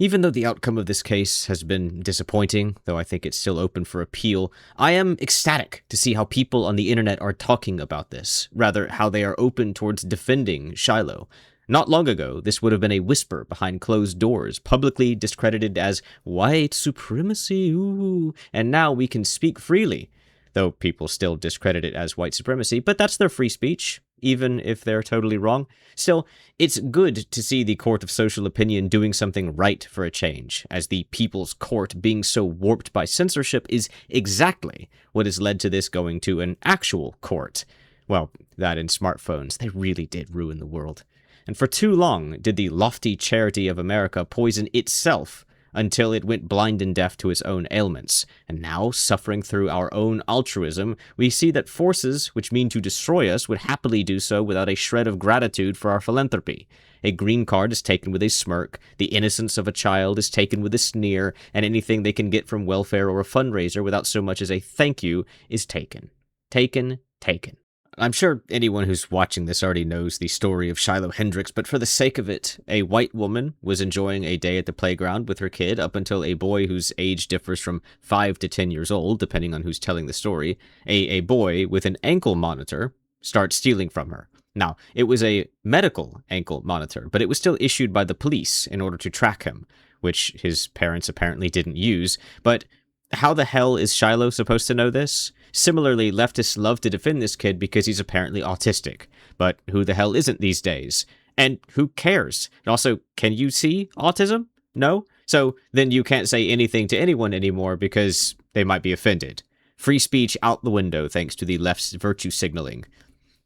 Even though the outcome of this case has been disappointing, though I think it's still open for appeal, I am ecstatic to see how people on the internet are talking about this, rather how they are open towards defending Shiloh. Not long ago, this would have been a whisper behind closed doors, publicly discredited as white supremacy, ooh, and now we can speak freely. Though people still discredit it as white supremacy, but that's their free speech, even if they're totally wrong. Still, it's good to see the court of social opinion doing something right for a change, as the people's court being so warped by censorship is exactly what has led to this going to an actual court. Well, that and smartphones, they really did ruin the world. And for too long did the lofty charity of America poison itself until it went blind and deaf to its own ailments. And now, suffering through our own altruism, we see that forces which mean to destroy us would happily do so without a shred of gratitude for our philanthropy. A green card is taken with a smirk, the innocence of a child is taken with a sneer, and anything they can get from welfare or a fundraiser without so much as a thank you is taken. Taken. I'm sure anyone who's watching this already knows the story of Shiloh Hendrix, but for the sake of it, a white woman was enjoying a day at the playground with her kid up until a boy whose age differs from 5 to 10 years old, depending on who's telling the story, a boy with an ankle monitor starts stealing from her. Now, it was a medical ankle monitor, but it was still issued by the police in order to track him, which his parents apparently didn't use, but how the hell is Shiloh supposed to know this? Similarly, leftists love to defend this kid because he's apparently autistic. But who the hell isn't these days? And who cares? And also, can you see autism? No? So then you can't say anything to anyone anymore because they might be offended. Free speech out the window thanks to the left's virtue signaling.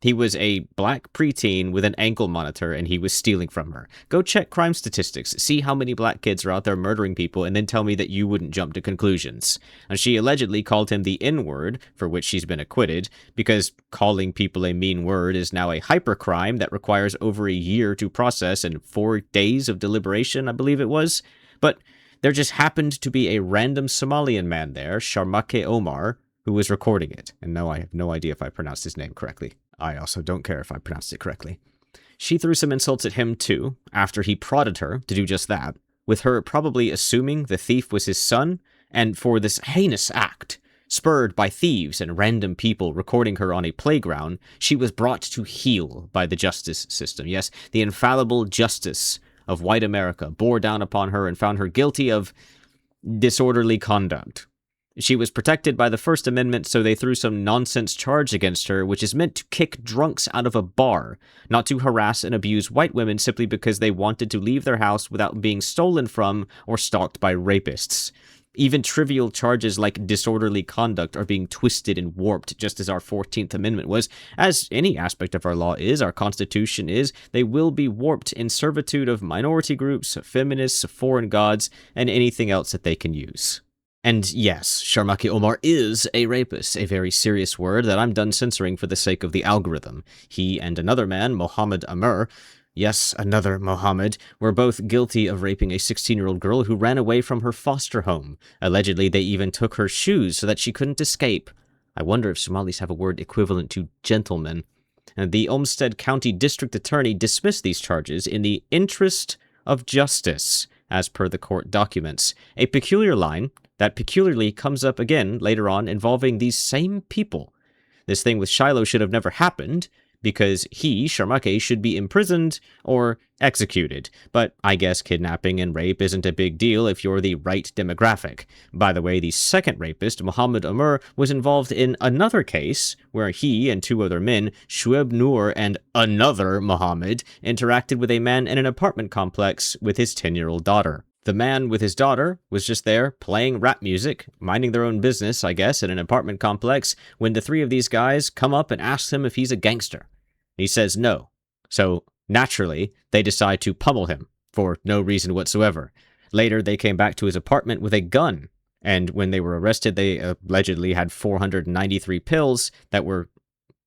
He was a black preteen with an ankle monitor, and he was stealing from her. Go check crime statistics, see how many black kids are out there murdering people, and then tell me that you wouldn't jump to conclusions. And she allegedly called him the N-word, for which she's been acquitted, because calling people a mean word is now a hypercrime that requires over a year to process and 4 days of deliberation, I believe it was. But there just happened to be a random Somalian man there, Sharmake Omar, who was recording it. And no, I have no idea if I pronounced his name correctly. I also don't care if I pronounced it correctly. She threw some insults at him too, after he prodded her to do just that, with her probably assuming the thief was his son, and for this heinous act, spurred by thieves and random people recording her on a playground, she was brought to heel by the justice system. Yes, the infallible justice of white America bore down upon her and found her guilty of disorderly conduct. She was protected by the First Amendment, so they threw some nonsense charge against her, which is meant to kick drunks out of a bar, not to harass and abuse white women simply because they wanted to leave their house without being stolen from or stalked by rapists. Even trivial charges like disorderly conduct are being twisted and warped, just as our 14th Amendment was. As any aspect of our law is, our Constitution is, they will be warped in servitude of minority groups, feminists, foreign gods, and anything else that they can use. And yes, Sharmake Omar is a rapist, a very serious word that I'm done censoring for the sake of the algorithm. He and another man, Mohammed Amr, yes, another Mohammed, were both guilty of raping a 16-year-old girl who ran away from her foster home. Allegedly, they even took her shoes so that she couldn't escape. I wonder if Somalis have a word equivalent to gentleman. And the Olmsted County District Attorney dismissed these charges in the interest of justice, as per the court documents. A peculiar line that peculiarly comes up again later on involving these same people. This thing with Shiloh should have never happened, because he, Sharmake, should be imprisoned or executed. But I guess kidnapping and rape isn't a big deal if you're the right demographic. By the way, the second rapist, Mohammed Amr, was involved in another case where he and 2 other men, Shueb Noor and another Mohammed, interacted with a man in an apartment complex with his 10-year-old daughter. The man with his daughter was just there, playing rap music, minding their own business, I guess, in an apartment complex, when the 3 of these guys come up and ask him if he's a gangster. He says no. So, naturally, they decide to pummel him, for no reason whatsoever. Later, they came back to his apartment with a gun, and when they were arrested, they allegedly had 493 pills that were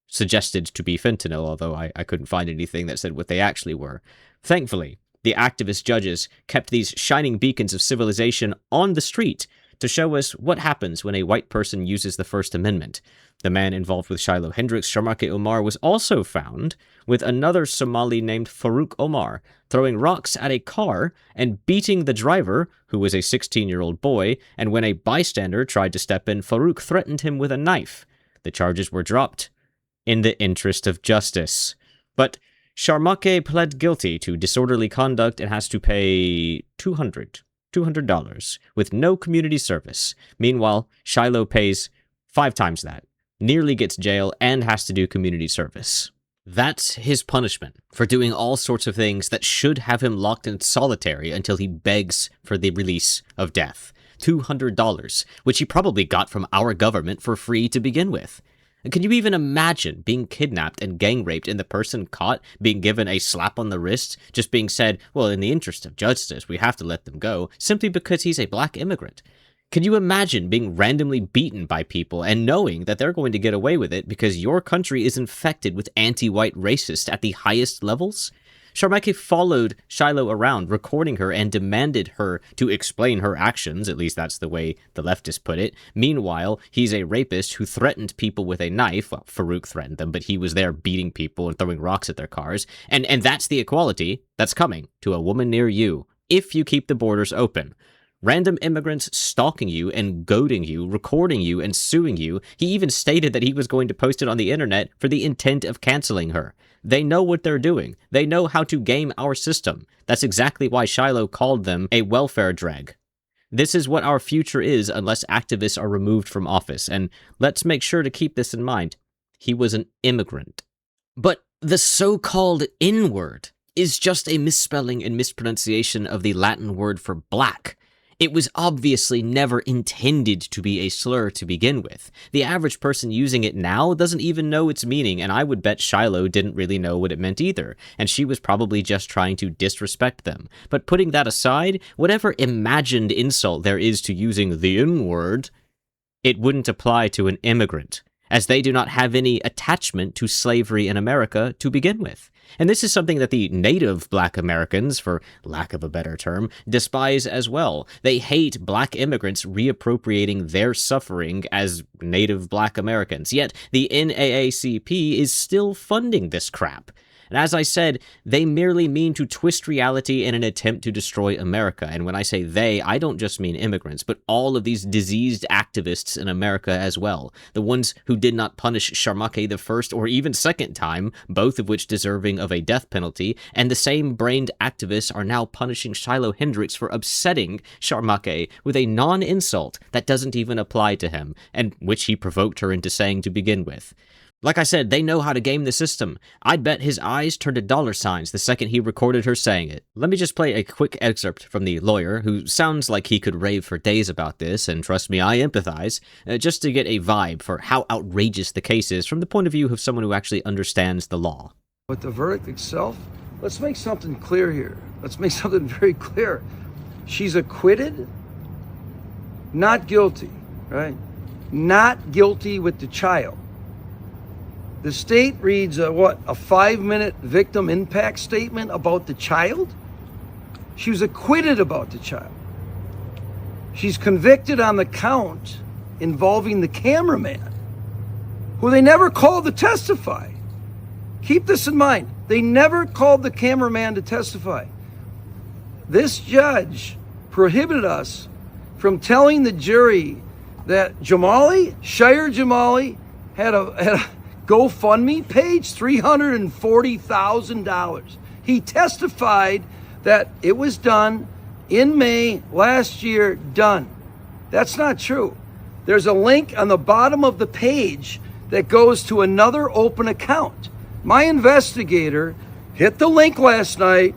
suggested to be fentanyl, although I couldn't find anything that said what they actually were. Thankfully, the activist judges kept these shining beacons of civilization on the street to show us what happens when a white person uses the First Amendment. The man involved with Shiloh Hendrix, Sharmake Omar, was also found with another Somali named Farouk Omar, throwing rocks at a car and beating the driver, who was a 16-year-old boy, and when a bystander tried to step in, Farouk threatened him with a knife. The charges were dropped in the interest of justice. But Sharmake pled guilty to disorderly conduct and has to pay $200 with no community service. Meanwhile, Shiloh pays 5 times that, nearly gets jail, and has to do community service. That's his punishment for doing all sorts of things that should have him locked in solitary until he begs for the release of death. $200, which he probably got from our government for free to begin with. Can you even imagine being kidnapped and gang raped and the person caught being given a slap on the wrist, just being said, well, in the interest of justice, we have to let them go, simply because he's a black immigrant? Can you imagine being randomly beaten by people and knowing that they're going to get away with it because your country is infected with anti-white racists at the highest levels? Sharmake followed Shiloh around, recording her, and demanded her to explain her actions. At least that's the way the leftists put it. Meanwhile, he's a rapist who threatened people with a knife. Well, Farouk threatened them, but he was there beating people and throwing rocks at their cars. And that's the equality that's coming to a woman near you if you keep the borders open. Random immigrants stalking you and goading you, recording you and suing you. He even stated that he was going to post it on the internet for the intent of canceling her. They know what they're doing. They know how to game our system. That's exactly why Shiloh called them a welfare drag. This is what our future is unless activists are removed from office. And let's make sure to keep this in mind. He was an immigrant. But the so-called N-word is just a misspelling and mispronunciation of the Latin word for black. It was obviously never intended to be a slur to begin with. The average person using it now doesn't even know its meaning, and I would bet Shiloh didn't really know what it meant either, and she was probably just trying to disrespect them. But putting that aside, whatever imagined insult there is to using the N-word, it wouldn't apply to an immigrant, as they do not have any attachment to slavery in America to begin with. And this is something that the native black Americans, for lack of a better term, despise as well. They hate black immigrants reappropriating their suffering as native black Americans. Yet the NAACP is still funding this crap. And as I said, they merely mean to twist reality in an attempt to destroy America. And when I say they, I don't just mean immigrants, but all of these diseased activists in America as well. The ones who did not punish Sharmake the first or even second time, both of which deserving of a death penalty. And the same brained activists are now punishing Shiloh Hendrix for upsetting Sharmake with a non-insult that doesn't even apply to him, and which he provoked her into saying to begin with. Like I said, they know how to game the system. I'd bet his eyes turned to dollar signs the second he recorded her saying it. Let me just play a quick excerpt from the lawyer, who sounds like he could rave for days about this, and trust me, I empathize, just to get a vibe for how outrageous the case is from the point of view of someone who actually understands the law. With the verdict itself, let's make something clear here. Let's make something very clear. She's acquitted, not guilty, right? Not guilty with the child. The state reads a 5-minute victim impact statement about the child? She was acquitted about the child. She's convicted on the count involving the cameraman, who they never called to testify. Keep this in mind. They never called the cameraman to testify. This judge prohibited us from telling the jury that Shire Jamali, had a GoFundMe page, $340,000. He testified that it was done in May last year, done. That's not true. There's a link on the bottom of the page that goes to another open account. My investigator hit the link last night,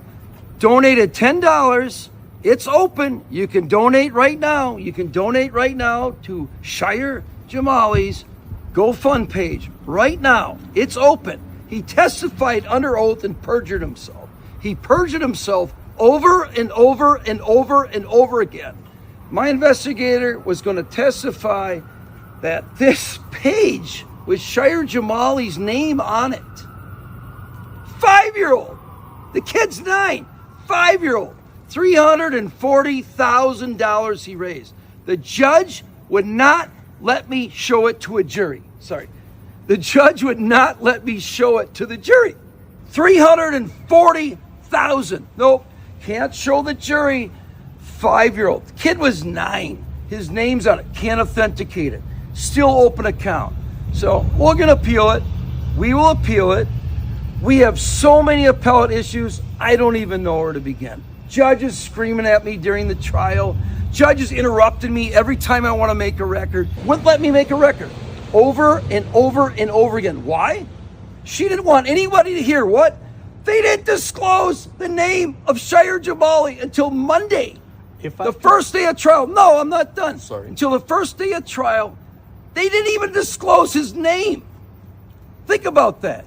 donated $10. It's open. You can donate right now. You can donate right now to Shire Jamali's GoFund page right now. It's open. He testified under oath and perjured himself. He perjured himself over and over and over and over again. My investigator was going to testify that this page with Shire Jamali's name on it. 5-year-old. The kid's 9. 5-year-old. $340,000 he raised. The judge would not let me show it to a jury. Sorry. The judge would not let me show it to the jury. 340,000. Nope. Can't show the jury. 5-year-old. The kid was 9. His name's on it. Can't authenticate it. Still open account. So we're going to appeal it. We will appeal it. We have so many appellate issues, I don't even know where to begin. Judges screaming at me during the trial. Judges interrupting me every time I want to make a record. Wouldn't let me make a record. Over and over and over again. Why? She didn't want anybody to hear what? They didn't disclose the name of Shire Jamali until Monday. The first day of trial. No, I'm not done. Sorry. Until the first day of trial, they didn't even disclose his name. Think about that.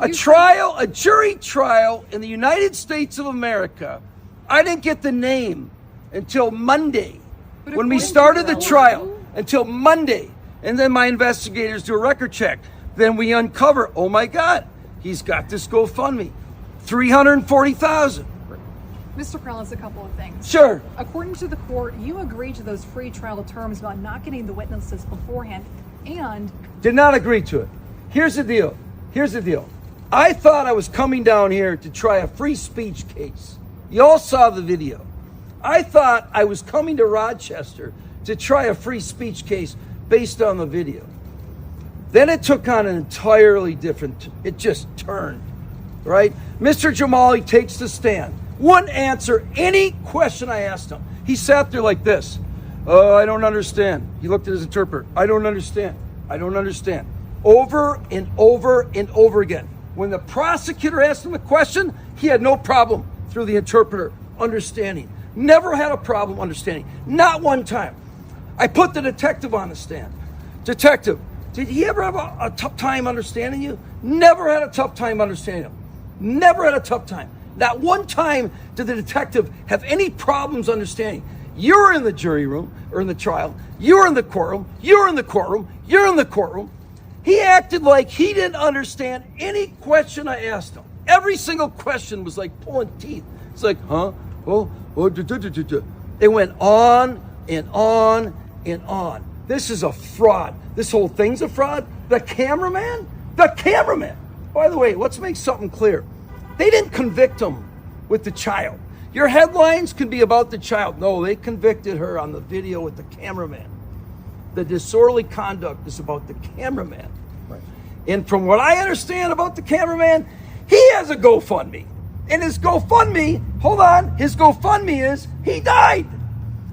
A jury trial in the United States of America. I didn't get the name until Monday. When we started the trial, until Monday. And then my investigators do a record check. Then we uncover, oh my God, he's got this GoFundMe. 340,000. Mr. Krellis, a couple of things. Sure. According to the court, you agreed to those free trial terms about not getting the witnesses beforehand and... Did not agree to it. Here's the deal. I thought I was coming down here to try a free speech case. You all saw the video. I thought I was coming to Rochester to try a free speech case based on the video. Then it took on an entirely different, it just turned, right? Mr. Jamali takes the stand. Wouldn't answer any question I asked him. He sat there like this. Oh, I don't understand. He looked at his interpreter. I don't understand. Over and over and over again. When the prosecutor asked him a question, he had no problem through the interpreter understanding. Never had a problem understanding. Not one time. I put the detective on the stand. Detective, did he ever have a tough time understanding you? Never had a tough time understanding him. Never had a tough time. Not one time did the detective have any problems understanding. You were in the jury room, or in the trial. You were in the courtroom. You're in the courtroom. He acted like he didn't understand any question I asked him. Every single question was like pulling teeth. It's like, huh? It went on and on and on. This is a fraud. This whole thing's a fraud. The cameraman. By the way, let's make something clear. They didn't convict him with the child. Your headlines can be about the child. No, they convicted her on the video with the cameraman. The disorderly conduct is about the cameraman. Right. And from what I understand about the cameraman, he has a GoFundMe. And his GoFundMe is he died.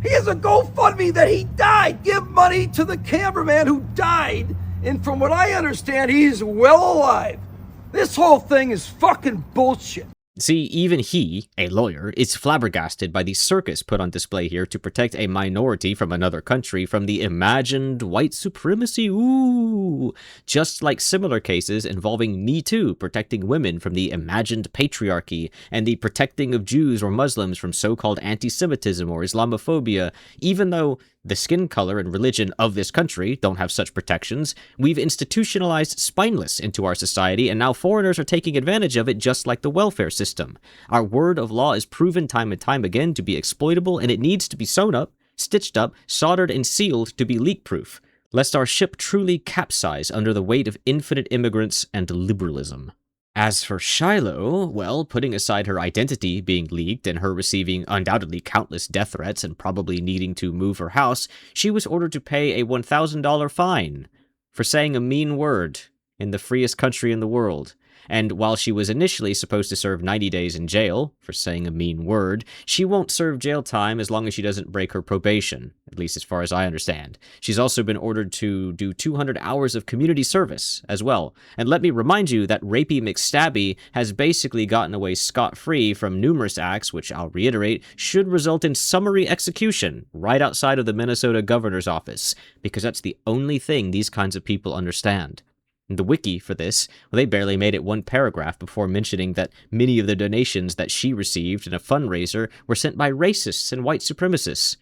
He has a GoFundMe that he died. Give money to the cameraman who died. And from what I understand, he's well alive. This whole thing is fucking bullshit. See, even he, a lawyer, is flabbergasted by the circus put on display here to protect a minority from another country from the imagined white supremacy. Ooh! Just like similar cases involving Me Too protecting women from the imagined patriarchy, and the protecting of Jews or Muslims from so-called anti-Semitism or Islamophobia, even though the skin color and religion of this country don't have such protections, we've institutionalized spineless into our society, and now foreigners are taking advantage of it just like the welfare system. Our word of law is proven time and time again to be exploitable, and it needs to be sewn up, stitched up, soldered, and sealed to be leak-proof, lest our ship truly capsize under the weight of infinite immigrants and liberalism. As for Shiloh, well, putting aside her identity being leaked and her receiving undoubtedly countless death threats and probably needing to move her house, she was ordered to pay a $1,000 fine for saying a mean word in the freest country in the world. And while she was initially supposed to serve 90 days in jail for saying a mean word, she won't serve jail time as long as she doesn't break her probation, at least as far as I understand. She's also been ordered to do 200 hours of community service as well. And let me remind you that Rapey McStabby has basically gotten away scot-free from numerous acts, which I'll reiterate, should result in summary execution right outside of the Minnesota governor's office, because that's the only thing these kinds of people understand. The wiki for this, well, they barely made it one paragraph before mentioning that many of the donations that she received in a fundraiser were sent by racists and white supremacists.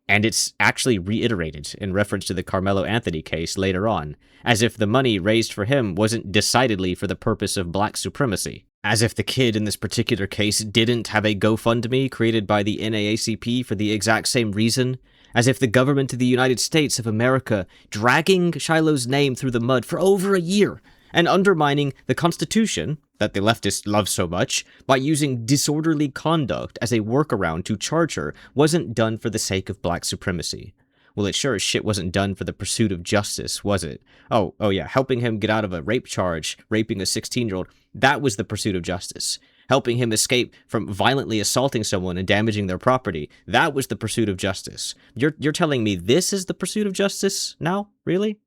And it's actually reiterated in reference to the Carmelo Anthony case later on, as if the money raised for him wasn't decidedly for the purpose of black supremacy. As if the kid in this particular case didn't have a GoFundMe created by the NAACP for the exact same reason. as if the government of the United States of America dragging Shiloh's name through the mud for over a year and undermining the Constitution that the leftists love so much by using disorderly conduct as a workaround to charge her wasn't done for the sake of black supremacy. Well, it sure as shit wasn't done for the pursuit of justice, was it? Oh yeah, helping him get out of a rape charge, raping a 16-year-old, that was the pursuit of justice. Helping him escape from violently assaulting someone and damaging their property, that was the pursuit of justice. You're telling me this is the pursuit of justice now? Really?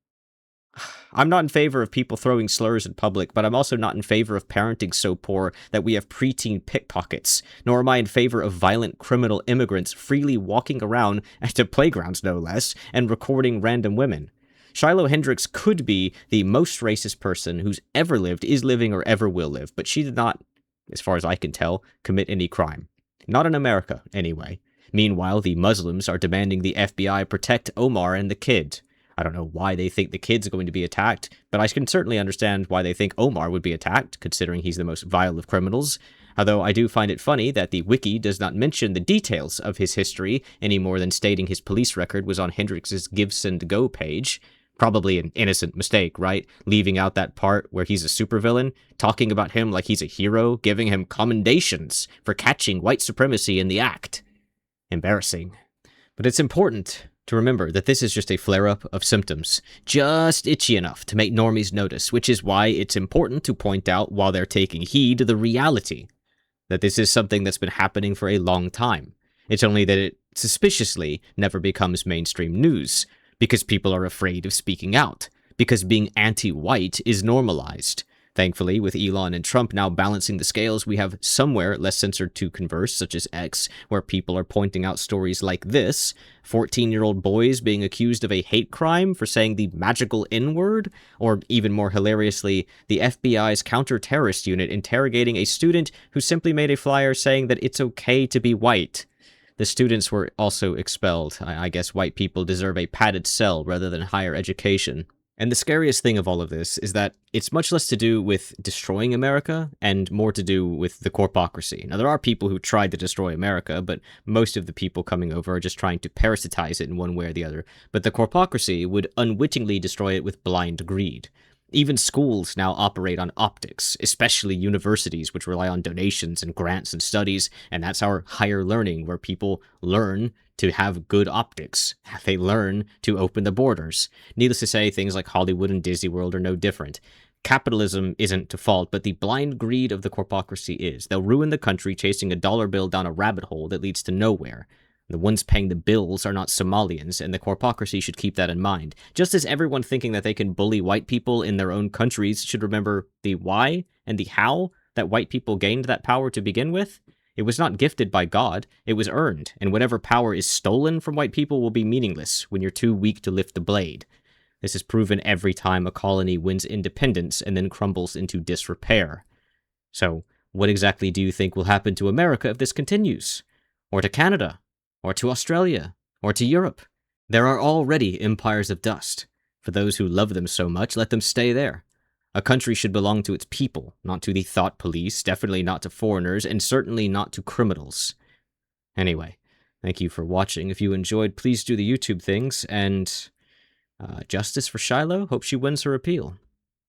I'm not in favor of people throwing slurs in public, but I'm also not in favor of parenting so poor that we have preteen pickpockets, nor am I in favor of violent criminal immigrants freely walking around to playgrounds, no less, and recording random women. Shiloh Hendrix could be the most racist person who's ever lived, is living, or ever will live, but she did not, as far as I can tell, commit any crime. Not in America, anyway. Meanwhile, the Muslims are demanding the FBI protect Omar and the kid. I don't know why they think the kid's going to be attacked, but I can certainly understand why they think Omar would be attacked, considering he's the most vile of criminals. Although I do find it funny that the wiki does not mention the details of his history any more than stating his police record was on Hendrix's GiveSendGo page. Probably an innocent mistake, right? Leaving out that part where he's a supervillain, talking about him like he's a hero, giving him commendations for catching white supremacy in the act. Embarrassing. But it's important to remember that this is just a flare-up of symptoms, just itchy enough to make normies notice, which is why it's important to point out while they're taking heed the reality, that this is something that's been happening for a long time. It's only that it suspiciously never becomes mainstream news, because people are afraid of speaking out, because being anti-white is normalized. Thankfully, with Elon and Trump now balancing the scales, we have somewhere less censored to converse, such as X, where people are pointing out stories like this, 14-year-old boys being accused of a hate crime for saying the magical N-word, or even more hilariously, the FBI's counter-terrorist unit interrogating a student who simply made a flyer saying that it's okay to be white. The students were also expelled. I guess white people deserve a padded cell rather than higher education. And the scariest thing of all of this is that it's much less to do with destroying America and more to do with the corpocracy. Now, there are people who tried to destroy America, but most of the people coming over are just trying to parasitize it in one way or the other. But the corpocracy would unwittingly destroy it with blind greed. Even schools now operate on optics, especially universities, which rely on donations and grants and studies, and that's our higher learning, where people learn to have good optics. They learn to open the borders. Needless to say, things like Hollywood and Disney World are no different. Capitalism isn't to fault, but the blind greed of the corpocracy is. They'll ruin the country chasing a dollar bill down a rabbit hole that leads to nowhere. The ones paying the bills are not Somalians, and the corpocracy should keep that in mind. Just as everyone thinking that they can bully white people in their own countries should remember the why and the how that white people gained that power to begin with. It was not gifted by God, it was earned, and whatever power is stolen from white people will be meaningless when you're too weak to lift the blade. This is proven every time a colony wins independence and then crumbles into disrepair. So, what exactly do you think will happen to America if this continues? Or to Canada? Or to Australia? Or to Europe? There are already empires of dust. For those who love them so much, let them stay there. A country should belong to its people, not to the thought police, definitely not to foreigners, and certainly not to criminals. Anyway, thank you for watching. If you enjoyed, please do the YouTube things, and justice for Shiloh. Hope she wins her appeal.